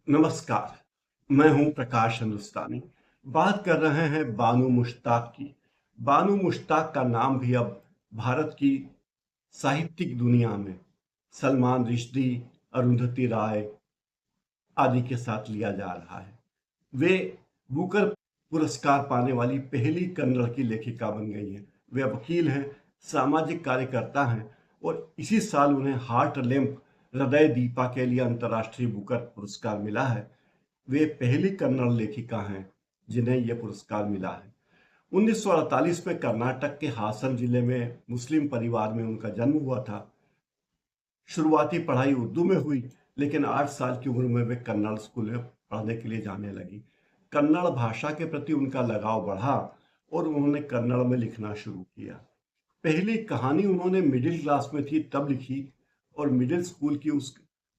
नमस्कार। मैं हूं प्रकाश हिंदुस्तानी। बात कर रहे हैं बानू मुश्ताक की। बानू मुश्ताक का नाम भी अब भारत की साहित्यिक दुनिया में सलमान रिश्दी, अरुंधति राय आदि के साथ लिया जा रहा है। वे बुकर पुरस्कार पाने वाली पहली कन्नड़ की लेखिका बन गई हैं। वे वकील हैं, सामाजिक कार्यकर्ता हैं और इसी साल उन्हें हार्ट लैम्प हृदय दीपा के लिए अंतर्राष्ट्रीय बुकर पुरस्कार मिला है। वे पहली कन्नड़ लेखिका हैं जिन्हें यह पुरस्कार मिला है। 1948 में कर्नाटक के हासन जिले में मुस्लिम परिवार में उनका जन्म हुआ था। शुरुआती पढ़ाई उर्दू में हुई, लेकिन 8 साल की उम्र में वे कन्नड़ स्कूल में पढ़ने के लिए जाने लगी। कन्नड़ भाषा के प्रति उनका लगाव बढ़ा और उन्होंने कन्नड़ में लिखना शुरू किया। पहली कहानी उन्होंने मिडिल क्लास में थी तब लिखी और मिडिल स्कूल की उस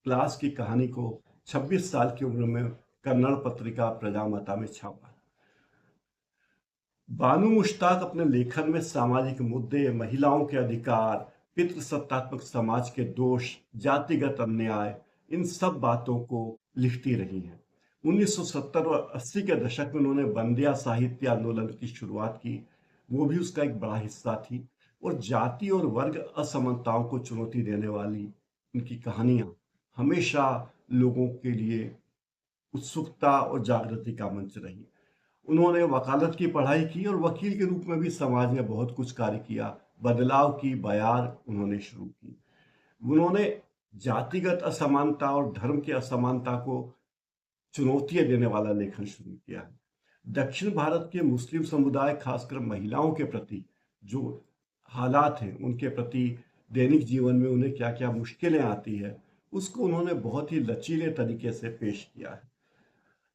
क्लास की कहानी को 26 साल की उम्र में कन्नड़ पत्रिका प्रजामाता में छापा। बानू मुश्ताक अपने लेखन में सामाजिक मुद्दे, महिलाओं के अधिकार, पितृसत्तात्मक समाज के दोष, जातिगत अन्याय, इन सब बातों को लिखती रही हैं। 1970 और 80 के दशक में उन्होंने बंदिया साहित्य आंदोलन की शुरुआत की। वो भी उसका एक बड़ा हिस्सा थी और जाति और वर्ग असमानताओं को चुनौती देने वाली उनकी कहानियां हमेशा लोगों के लिए उत्सुकता और जागृति का मंच रही। उन्होंने वकालत की पढ़ाई की और वकील के रूप में भी समाज में बहुत कुछ कार्य किया। बदलाव की बयार उन्होंने शुरू की। उन्होंने जातिगत असमानता और धर्म की असमानता को चुनौतियां देने वाला लेखन शुरू किया है। दक्षिण भारत के मुस्लिम समुदाय, खासकर महिलाओं के प्रति जो हालात हैं, उनके प्रति दैनिक जीवन में उन्हें क्या क्या मुश्किलें आती है, उसको उन्होंने बहुत ही लचीले तरीके से पेश किया है।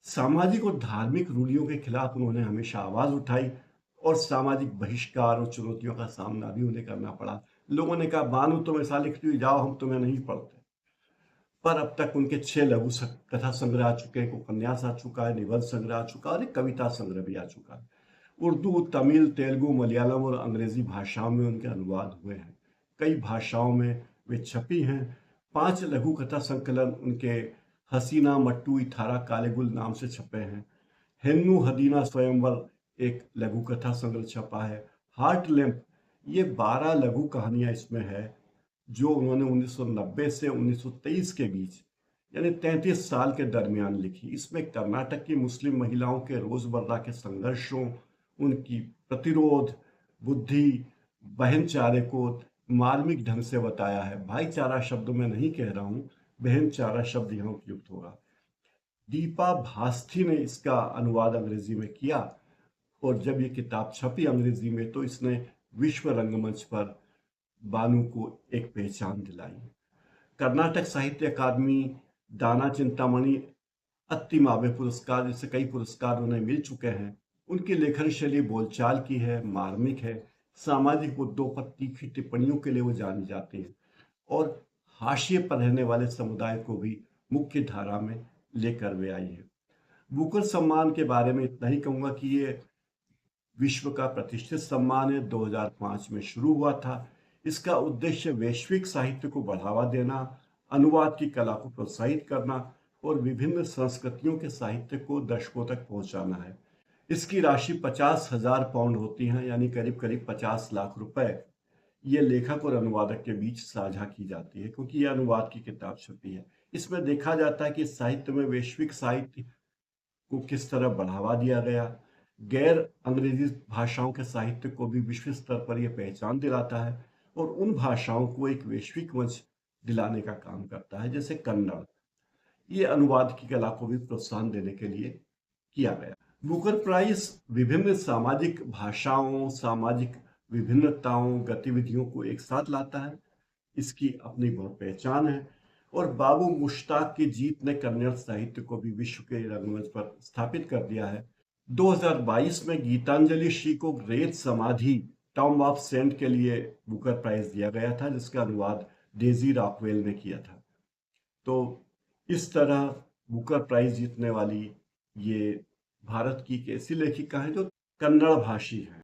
सामाजिक और धार्मिक रूढ़ियों के खिलाफ उन्होंने हमेशा आवाज उठाई और सामाजिक बहिष्कार और चुनौतियों का सामना भी उन्हें करना पड़ा। लोगों ने कहा, बानू तुम ऐसा लिखती हुई जाओ, हम तुम्हें नहीं पढ़ते। पर अब तक उनके 6 लघु कथा संग्रह आ चुके हैं, उपन्यास आ चुका है, निबंध संग्रह आ चुका है और एक कविता संग्रह भी आ चुका है। उर्दू, तमिल, तेलुगु, मलयालम और अंग्रेजी भाषाओं में उनके अनुवाद हुए हैं। कई भाषाओं में वे छपी हैं। 5 लघु कथा संकलन उनके हसीना मट्टू इथारा कालेगुल नाम से छपे हैं। हेन्नू हदीना स्वयंवर एक लघु कथा संग्रह छपा है। हार्ट लैम्प, ये 12 लघु कहानियां इसमें है जो उन्होंने 1990 से 1923 के बीच यानी 33 साल के दरमियान लिखी। इसमें कर्नाटक की मुस्लिम महिलाओं के रोजमर्रा के संघर्षों, उनकी प्रतिरोध बुद्धि, बहनचारे को मार्मिक ढंग से बताया है। भाईचारा शब्द मैं नहीं कह रहा हूं, बहनचारा शब्द यहाँ उपयुक्त होगा। दीपा भास्थी ने इसका अनुवाद अंग्रेजी में किया और जब ये किताब छपी अंग्रेजी में तो इसने विश्व रंगमंच पर बानू को एक पहचान दिलाई। कर्नाटक साहित्य अकादमी, दाना चिंतामणि, अत्तिमावे पुरस्कार जैसे कई पुरस्कार उन्हें मिल चुके हैं। उनकी लेखन शैली बोलचाल की है, मार्मिक है, सामाजिक मुद्दों पर तीखी टिप्पणियों के लिए वो जानी जाती हैं और हाशिए पर रहने वाले समुदाय को भी मुख्य धारा में लेकर वे आई है। बुकर सम्मान के बारे में इतना ही कहूंगा कि ये विश्व का प्रतिष्ठित सम्मान है। 2005 में शुरू हुआ था। इसका उद्देश्य वैश्विक साहित्य को बढ़ावा देना, अनुवाद की कला को प्रोत्साहित करना और विभिन्न संस्कृतियों के साहित्य को दर्शकों तक पहुंचाना है। इसकी राशि 50,000 पाउंड होती है, यानी करीब करीब 50 लाख रुपए ये लेखक और अनुवादक के बीच साझा की जाती है, क्योंकि ये अनुवाद की किताब छपी है। इसमें देखा जाता है कि साहित्य में वैश्विक साहित्य को किस तरह बढ़ावा दिया गया, गैर अंग्रेजी भाषाओं के साहित्य को भी विश्व स्तर पर यह पहचान दिलाता है और उन भाषाओं को एक वैश्विक मंच दिलाने का काम करता है। जैसे कन्नड़, ये अनुवाद की कला को भी प्रोत्साहन देने के लिए किया गया। बुकर प्राइज विभिन्न सामाजिक भाषाओं, सामाजिक विभिन्नताओं, गतिविधियों को एक साथ लाता है। इसकी अपनी बहुत पहचान है और बाबू मुश्ताक की जीत ने कन्नड़ साहित्य को भी विश्व के रंगमंच पर स्थापित कर दिया है। 2022 में गीतांजलि श्री को ग्रेट समाधि टॉम ऑफ सेंट के लिए बुकर प्राइज दिया गया था, जिसका अनुवाद डेजी रॉकवेल ने किया था। तो इस तरह बुकर प्राइज जीतने वाली ये भारत की एक ऐसी लेखिका है जो कन्नड़ भाषी है।